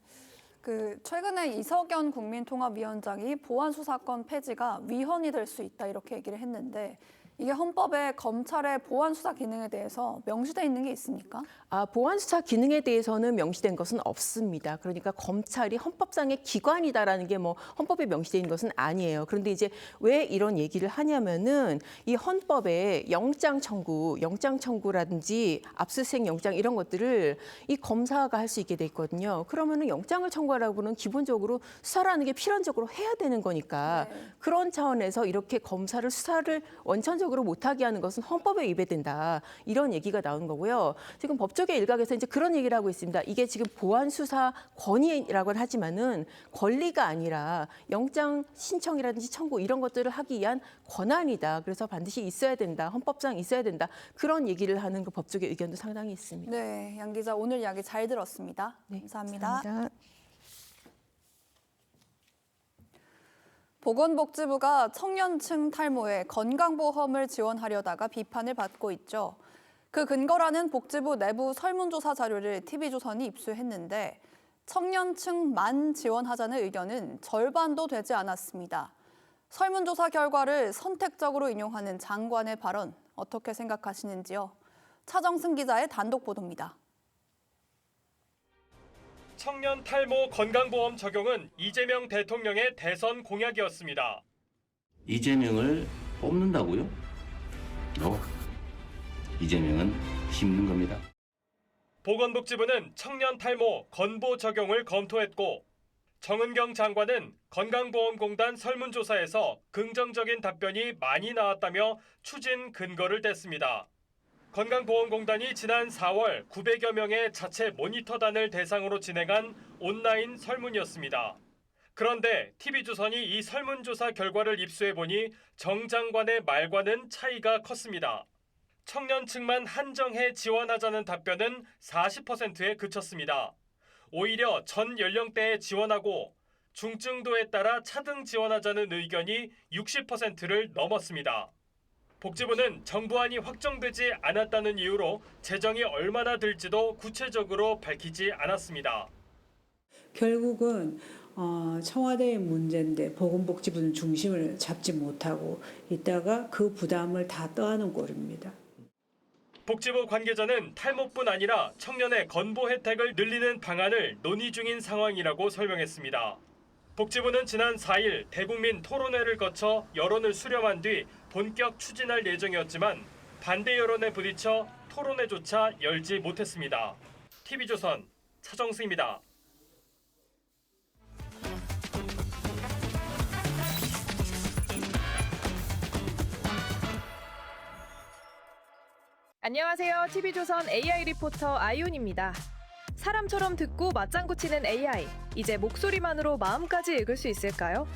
최근에 이석연 국민통합위원장이 보안 수사권 폐지가 위헌이 될 수 있다 이렇게 얘기를 했는데 이게 헌법에 검찰의 보안 수사 기능에 대해서 명시돼 있는 게 있습니까? 보안 수사 기능에 대해서는 명시된 것은 없습니다. 그러니까 검찰이 헌법상의 기관이다라는 게 뭐 헌법에 명시되어 있는 것은 아니에요. 그런데 이제 왜 이런 얘기를 하냐면은 이 헌법에 영장 청구라든지 압수수색 영장 이런 것들을 이 검사가 할 수 있게 돼 있거든요. 그러면은 영장을 청구하라고는 기본적으로 수사라는 게 필연적으로 해야 되는 거니까 그런 차원에서 이렇게 검사를 수사를 원천적으로 못하게 하는 것은 헌법에 위배된다. 이런 얘기가 나오는 거고요. 지금 법조계 일각에서 이제 그런 얘기를 하고 있습니다. 이게 지금 보안 수사 권위라고는 하지만은 권리가 아니라 영장 신청이라든지 청구 이런 것들을 하기 위한 권한이다. 그래서 반드시 있어야 된다. 헌법상 있어야 된다. 그런 얘기를 하는 그 법조계 의견도 상당히 있습니다. 네, 양 기자 오늘 이야기 잘 들었습니다. 네, 감사합니다. 감사합니다. 보건복지부가 청년층 탈모에 건강보험을 지원하려다가 비판을 받고 있죠. 그 근거라는 복지부 내부 설문조사 자료를 TV조선이 입수했는데 청년층만 지원하자는 의견은 절반도 되지 않았습니다. 설문조사 결과를 선택적으로 인용하는 장관의 발언 어떻게 생각하시는지요? 차정승 기자의 단독 보도입니다. 청년 탈모 건강보험 적용은 이재명 대통령의 대선 공약이었습니다. 이재명을 뽑는다고요? 이재명은 힘든 겁니다. 보건복지부는 청년 탈모 건보 적용을 검토했고 정은경 장관은 건강보험공단 설문조사에서 긍정적인 답변이 많이 나왔다며 추진 근거를 댔습니다. 건강보험공단이 지난 4월 900여 명의 자체 모니터단을 대상으로 진행한 온라인 설문이었습니다. 그런데 TV조선이 이 설문조사 결과를 입수해보니 정 장관의 말과는 차이가 컸습니다. 청년층만 한정해 지원하자는 답변은 40%에 그쳤습니다. 오히려 전 연령대에 지원하고 중증도에 따라 차등 지원하자는 의견이 60%를 넘었습니다. 복지부는 정부안이 확정되지 않았다는 이유로 재정이 얼마나 들지도 구체적으로 밝히지 않았습니다. 결국은 청와대의 문제인데 보건복지부는 중심을 잡지 못하고 있다가 그 부담을 다 떠안은 꼴입니다. 복지부 관계자는 탈모뿐 아니라 청년의 건보 혜택을 늘리는 방안을 논의 중인 상황이라고 설명했습니다. 복지부는 지난 4일 대국민 토론회를 거쳐 여론을 수렴한 뒤 본격 추진할 예정이었지만 반대 여론에 부딪혀 토론회조차 열지 못했습니다. TV조선 차정수입니다. 안녕하세요. TV조선 AI 리포터 아이온입니다. 사람처럼 듣고 맞장구 치는 AI. 이제 목소리만으로 마음까지 읽을 수 있을까요?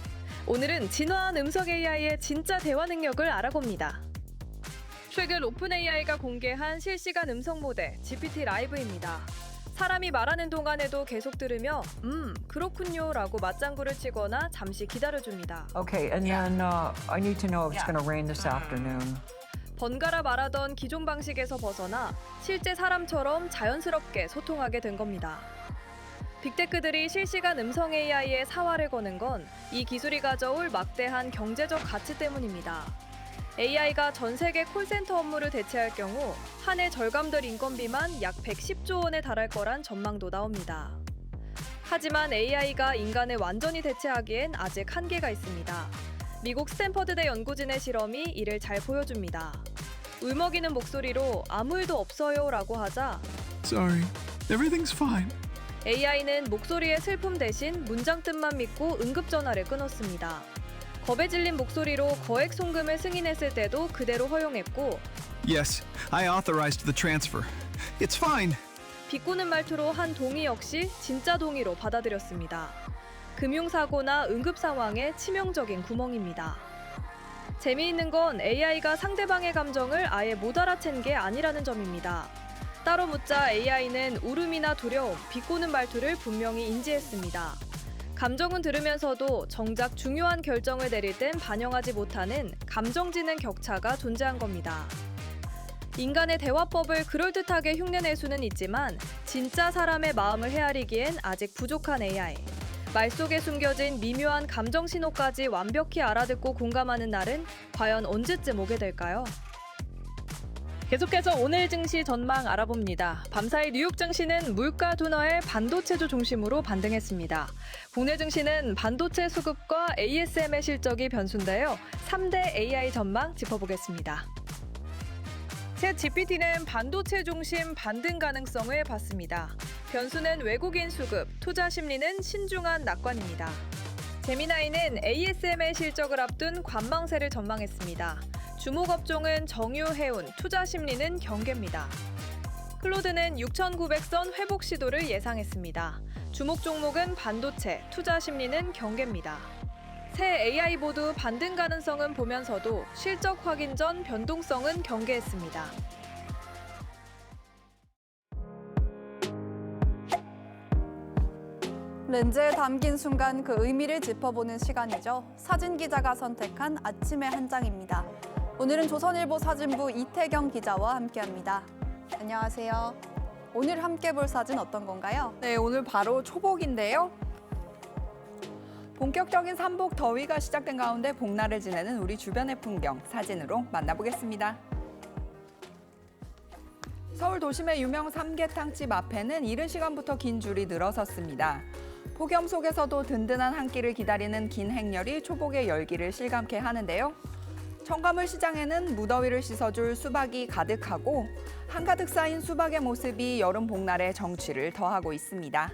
오늘은 진화한 음성 AI의 진짜 대화 능력을 알아봅니다. 최근 오픈AI가 공개한 실시간 음성 모델 GPT 라이브입니다. 사람이 말하는 동안에도 계속 들으며 그렇군요 라고 맞장구를 치거나 잠시 기다려줍니다. Okay, and then I need to know if it's going to rain this afternoon. 번갈아 말하던 기존 방식에서 벗어나 실제 사람처럼 자연스럽게 소통하게 된 겁니다. 빅테크들이 실시간 음성 AI에 사활을 거는 건 이 기술이 가져올 막대한 경제적 가치 때문입니다. AI가 전 세계 콜센터 업무를 대체할 경우 한 해 절감될 인건비만 약 110조 원에 달할 거란 전망도 나옵니다. 하지만 AI가 인간을 완전히 대체하기엔 아직 한계가 있습니다. 미국 스탠퍼드대 연구진의 실험이 이를 잘 보여줍니다. 울먹이는 목소리로 아무 일도 없어요 라고 하자 Sorry, everything's fine. AI는 목소리의 슬픔 대신 문장 뜻만 믿고 응급전화를 끊었습니다. 겁에 질린 목소리로 거액 송금을 승인했을 때도 그대로 허용했고 Yes, I authorized the transfer. It's fine. 비꼬는 말투로 한 동의 역시 진짜 동의로 받아들였습니다. 금융사고나 응급 상황에 치명적인 구멍입니다. 재미있는 건 AI가 상대방의 감정을 아예 못 알아챈 게 아니라는 점입니다. 따로 묻자 AI는 울음이나 두려움, 비꼬는 말투를 분명히 인지했습니다. 감정은 들으면서도 정작 중요한 결정을 내릴 땐 반영하지 못하는 감정지능 격차가 존재한 겁니다. 인간의 대화법을 그럴듯하게 흉내낼 수는 있지만 진짜 사람의 마음을 헤아리기엔 아직 부족한 AI. 말 속에 숨겨진 미묘한 감정 신호까지 완벽히 알아듣고 공감하는 날은 과연 언제쯤 오게 될까요? 계속해서 오늘 증시 전망 알아봅니다. 밤사이 뉴욕 증시는 물가 둔화에 반도체주 중심으로 반등했습니다. 국내 증시는 반도체 수급과 ASM의 실적이 변수인데요. 3대 AI 전망 짚어보겠습니다. 챗 GPT는 반도체 중심 반등 가능성을 봤습니다. 변수는 외국인 수급, 투자 심리는 신중한 낙관입니다. 제미나이는 ASM의 실적을 앞둔 관망세를 전망했습니다. 주목 업종은 정유, 해운, 투자 심리는 경계입니다. 클로드는 6,900선 회복 시도를 예상했습니다. 주목 종목은 반도체, 투자 심리는 경계입니다. 새 AI 모두 반등 가능성은 보면서도 실적 확인 전 변동성은 경계했습니다. 렌즈에 담긴 순간 그 의미를 짚어보는 시간이죠. 사진 기자가 선택한 아침의 한 장입니다. 오늘은 조선일보 사진부 이태경 기자와 함께합니다. 안녕하세요. 오늘 함께 볼 사진 어떤 건가요? 네, 오늘 바로 초복인데요. 본격적인 삼복 더위가 시작된 가운데 복날을 지내는 우리 주변의 풍경 사진으로 만나보겠습니다. 서울 도심의 유명 삼계탕집 앞에는 이른 시간부터 긴 줄이 늘어섰습니다. 폭염 속에서도 든든한 한 끼를 기다리는 긴 행렬이 초복의 열기를 실감케 하는데요. 청가물 시장에는 무더위를 씻어줄 수박이 가득하고 한가득 쌓인 수박의 모습이 여름 복날의 정취를 더하고 있습니다.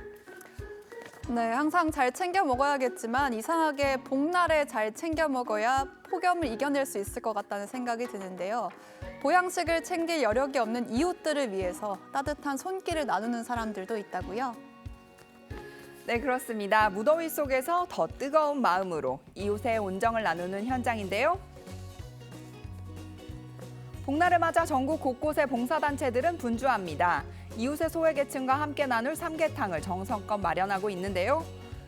네, 항상 잘 챙겨 먹어야겠지만 이상하게 복날에 잘 챙겨 먹어야 폭염을 이겨낼 수 있을 것 같다는 생각이 드는데요. 보양식을 챙길 여력이 없는 이웃들을 위해서 따뜻한 손길을 나누는 사람들도 있다고요. 네, 그렇습니다. 무더위 속에서 더 뜨거운 마음으로 이웃의 온정을 나누는 현장인데요. 복날을 맞아 전국 곳곳의 봉사단체들은 분주합니다. 이웃의 소외계층과 함께 나눌 삼계탕을 정성껏 마련하고 있는데요.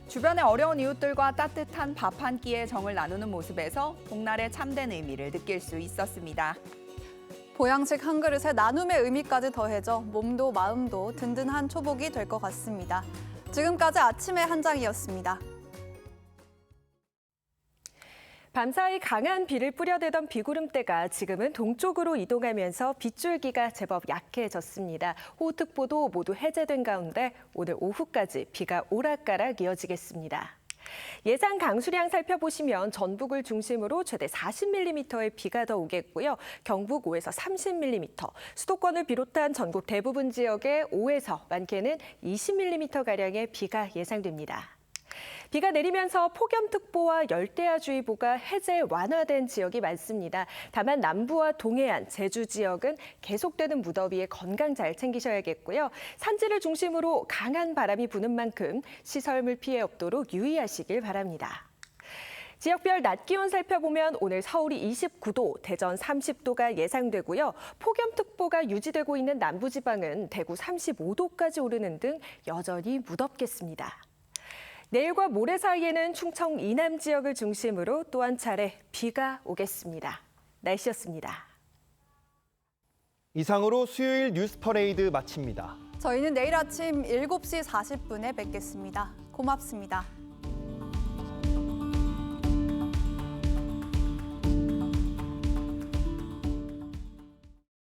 주변의 어려운 이웃들과 따뜻한 밥 한 끼의 정을 나누는 모습에서 복날의 참된 의미를 느낄 수 있었습니다. 보양식 한 그릇에 나눔의 의미까지 더해져 몸도 마음도 든든한 초복이 될 것 같습니다. 지금까지 아침의 한 장이었습니다. 밤사이 강한 비를 뿌려대던 비구름대가 지금은 동쪽으로 이동하면서 빗줄기가 제법 약해졌습니다. 호우특보도 모두 해제된 가운데 오늘 오후까지 비가 오락가락 이어지겠습니다. 예상 강수량 살펴보시면 전북을 중심으로 최대 40mm의 비가 더 오겠고요. 경북 5에서 30mm, 수도권을 비롯한 전국 대부분 지역에 5에서 많게는 20mm가량의 비가 예상됩니다. 비가 내리면서 폭염특보와 열대야주의보가 해제 완화된 지역이 많습니다. 다만 남부와 동해안, 제주 지역은 계속되는 무더위에 건강 잘 챙기셔야겠고요. 산지를 중심으로 강한 바람이 부는 만큼 시설물 피해 없도록 유의하시길 바랍니다. 지역별 낮 기온 살펴보면 오늘 서울이 29도, 대전 30도가 예상되고요. 폭염특보가 유지되고 있는 남부지방은 대구 35도까지 오르는 등 여전히 무덥겠습니다. 내일과 모레 사이에는 충청 이남 지역을 중심으로 또 한 차례 비가 오겠습니다. 날씨였습니다. 이상으로 수요일 뉴스 퍼레이드 마칩니다. 저희는 내일 아침 7시 40분에 뵙겠습니다. 고맙습니다.